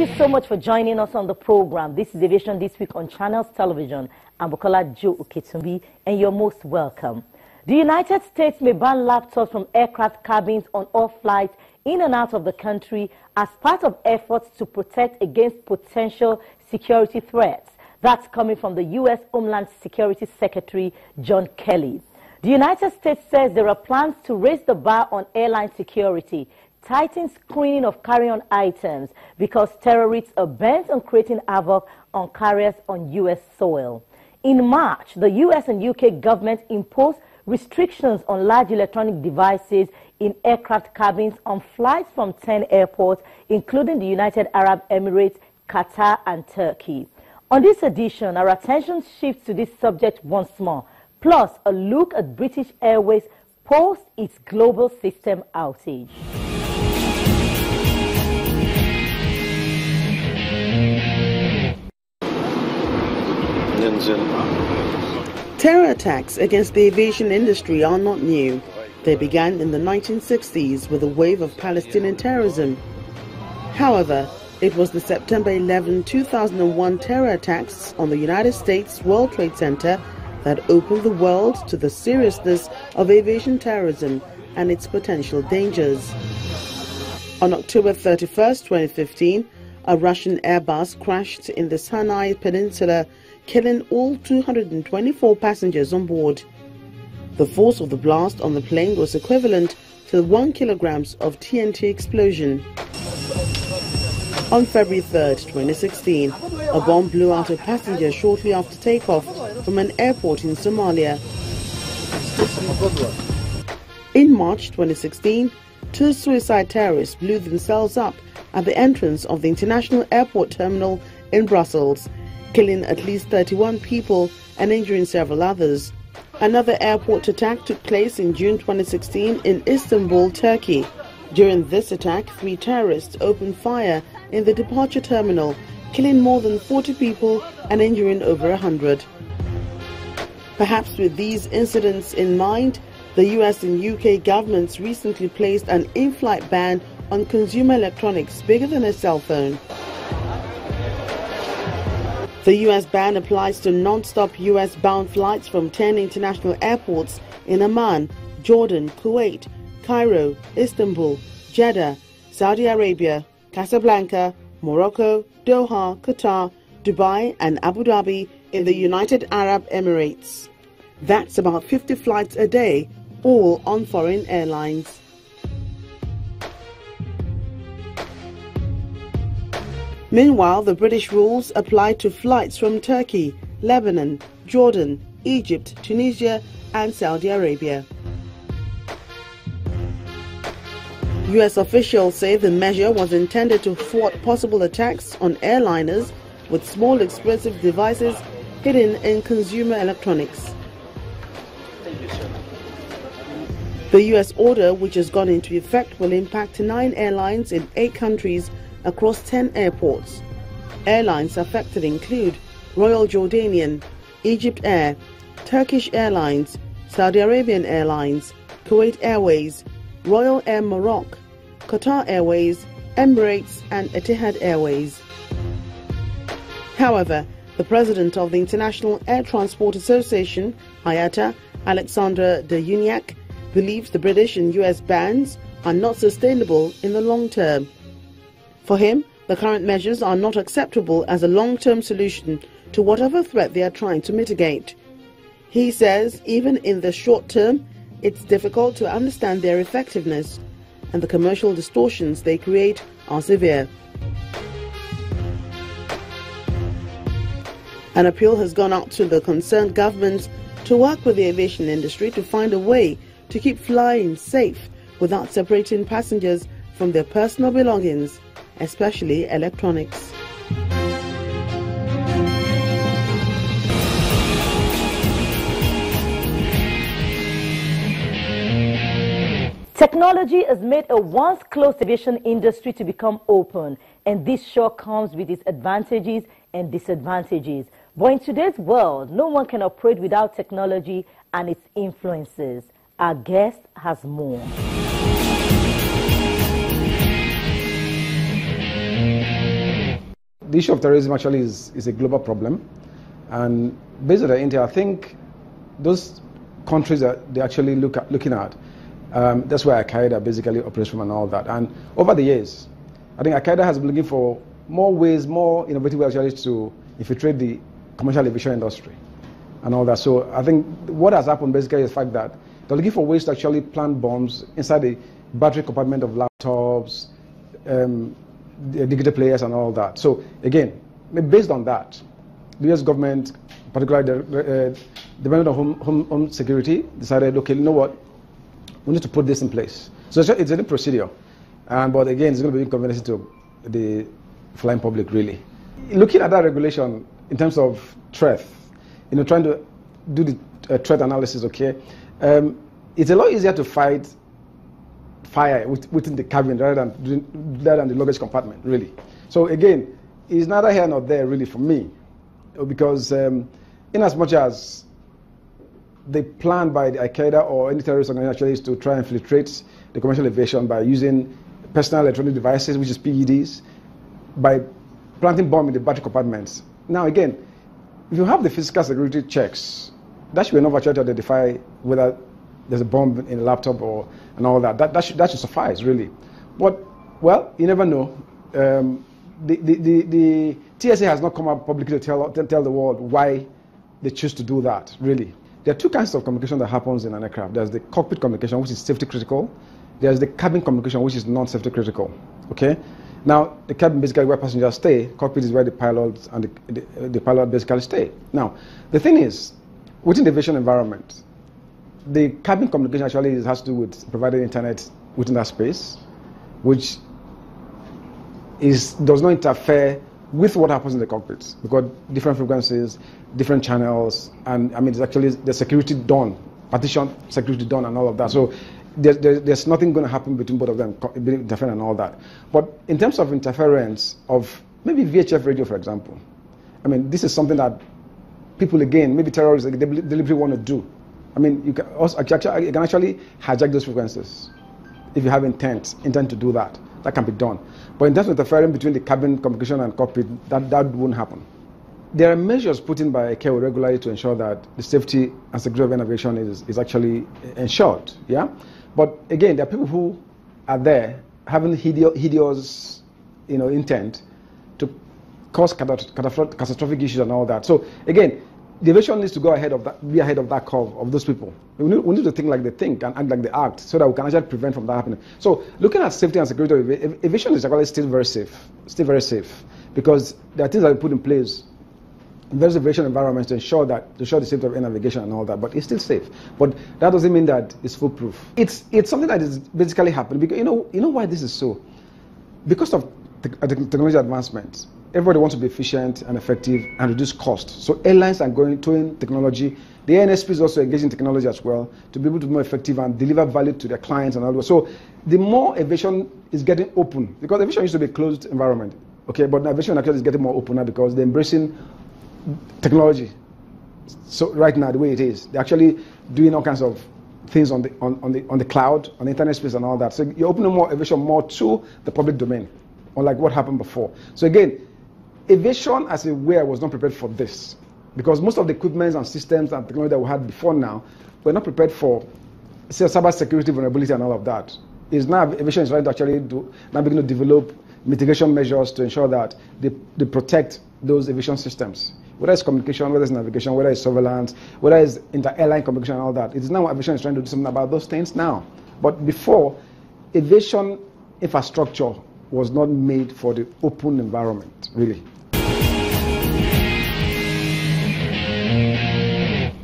you so much for joining us on the program. This is Aviation This Week on Channels Television. I'm Bukola Joe Oketumbi, and you're most welcome. The United States may ban laptops from aircraft cabins on all flights in and out of the country as part of efforts to protect against potential security threats. That's coming from the U.S. Homeland Security Secretary John Kelly. The United States says there are plans to raise the bar on airline security, tighten screening of carry-on items because terrorists are bent on creating havoc on carriers on U.S. soil. In March, the U.S. and U.K. governments imposed restrictions on large electronic devices in aircraft cabins on flights from 10 airports, including the United Arab Emirates, Qatar, and Turkey. On this edition, our attention shifts to this subject once more, plus a look at British Airways post its global system outage. Terror attacks against the aviation industry are not new. They began in the 1960s with a wave of Palestinian terrorism. However, it was the September 11, 2001 terror attacks on the United States World Trade Center that opened the world to the seriousness of aviation terrorism and its potential dangers. On October 31, 2015, a Russian Airbus crashed in the Sinai Peninsula, killing all 224 passengers on board. The force of the blast on the plane was equivalent to 1 kilogram of TNT explosion. On February 3, 2016, a bomb blew out a passenger shortly after takeoff from an airport in Somalia. In March 2016, 2 suicide terrorists blew themselves up at the entrance of the International Airport Terminal in Brussels, killing at least 31 people and injuring several others. Another airport attack took place in June 2016 in Istanbul, Turkey. During this attack, 3 terrorists opened fire in the departure terminal, killing more than 40 people and injuring over 100. Perhaps with these incidents in mind, the US and UK governments recently placed an in-flight ban on consumer electronics bigger than a cell phone. The US ban applies to non-stop US-bound flights from 10 international airports in Amman, Jordan, Kuwait, Cairo, Istanbul, Jeddah, Saudi Arabia, Casablanca, Morocco, Doha, Qatar, Dubai and Abu Dhabi in the United Arab Emirates. That's about 50 flights a day, all on foreign airlines. Meanwhile, the British rules apply to flights from Turkey, Lebanon, Jordan, Egypt, Tunisia and Saudi Arabia. US officials say the measure was intended to thwart possible attacks on airliners with small explosive devices hidden in consumer electronics. The US order, which has gone into effect, will impact 9 airlines in 8 countries across 10 airports. Airlines affected include Royal Jordanian, Egypt Air, Turkish Airlines, Saudi Arabian Airlines, Kuwait Airways, Royal Air Morocco, Qatar Airways, Emirates and Etihad Airways. However, the president of the International Air Transport Association, IATA, Alexandra de Uniac, believes the British and US bans are not sustainable in the long term. For him, the current measures are not acceptable as a long-term solution to whatever threat they are trying to mitigate. He says even in the short term, it's difficult to understand their effectiveness, and the commercial distortions they create are severe. An appeal has gone out to the concerned governments to work with the aviation industry to find a way to keep flying safe without separating passengers from their personal belongings, especially electronics. Technology has made a once closed aviation industry to become open, and this sure comes with its advantages and disadvantages. But in today's world, no one can operate without technology and its influences. Our guest has more. the issue of terrorism actually is a global problem. And based on the intel, I think those countries that they actually looking at, that's where Al-Qaeda basically operates from and all that. And over the years, I think Al-Qaeda has been looking for more ways, more innovative ways actually to infiltrate the commercial aviation industry and all that. So I think what has happened basically is the fact that they're looking for ways to actually plant bombs inside the battery compartment of laptops, the digital players and all that. So again, based on that, the U.S. government, particularly the Department of Home Security, decided, okay, you know what, we need to put this in place. So it's a new procedure, but again, it's going to be inconveniencing to the flying public, really. Looking at that regulation in terms of threat, trying to do the threat analysis, okay, it's a lot easier to fight fire within the cabin rather than the luggage compartment, really. So again, it's neither here nor there, really, for me, because in as much as the plan by the Al-Qaeda or any terrorist organization is to try and infiltrate the commercial aviation by using personal electronic devices, which is PEDs, by planting bomb in the battery compartments. Now again, if you have the physical security checks, that should be enough actually to identify whether there's a bomb in a laptop and all that. That should suffice, really. But, well, you never know. The TSA has not come up publicly to tell the world why they choose to do that, really. There are two kinds of communication that happens in an aircraft. There's the cockpit communication, which is safety critical. There's the cabin communication, which is non-safety critical. Okay? Now, the cabin basically where passengers stay. Cockpit is where the pilots and the pilot basically stay. Now, the thing is, within the aviation environment, the cabin communication actually has to do with providing internet within that space, which does not interfere with what happens in the cockpits. We've got different frequencies, different channels, and I mean, it's actually the security done, partition security done, and all of that. So there's nothing going to happen between both of them, interfering and all that. But in terms of interference of maybe VHF radio, for example, I mean, this is something that people, again, maybe terrorists, they deliberately want to do. I mean, you can actually hijack those frequencies if you have intent to do that. That can be done. But in terms of interfering between the cabin communication and cockpit, that won't happen. There are measures put in by ICAO regularly to ensure that the safety and security of aviation is actually ensured. Yeah. But again, there are people who are there having hideous, intent to cause catastrophic issues and all that. So again, the aviation needs to go ahead of that, be ahead of that curve of those people. We need to think like they think and act like they act, so that we can actually prevent from that happening. So looking at safety and security of aviation is actually still very safe, because there are things that we put in place in various aviation environments to ensure the safety of air navigation and all that. But it's still safe. But that doesn't mean that it's foolproof. It's something that is basically happening because you know why this is so? Because of technology advancements. Everybody wants to be efficient and effective and reduce costs. So airlines are going to technology. The ANSP is also engaging technology as well to be able to be more effective and deliver value to their clients and all that. So the more aviation is getting open, because aviation used to be a closed environment, okay, but now aviation actually is getting more open now because they're embracing technology. So right now, the way it is, they're actually doing all kinds of things on the cloud, on the internet space and all that. So you're opening more aviation more to the public domain, unlike what happened before. So again, aviation as a way was not prepared for this, because most of the equipment and systems and technology that we had before now were not prepared for cyber security vulnerability and all of that. Is now aviation is trying to actually begin to develop mitigation measures to ensure that they protect those aviation systems, whether it's communication, whether it's navigation, whether it's surveillance, whether it's inter-airline communication and all that. It is now aviation is trying to do something about those things now. But before, aviation infrastructure was not made for the open environment, really.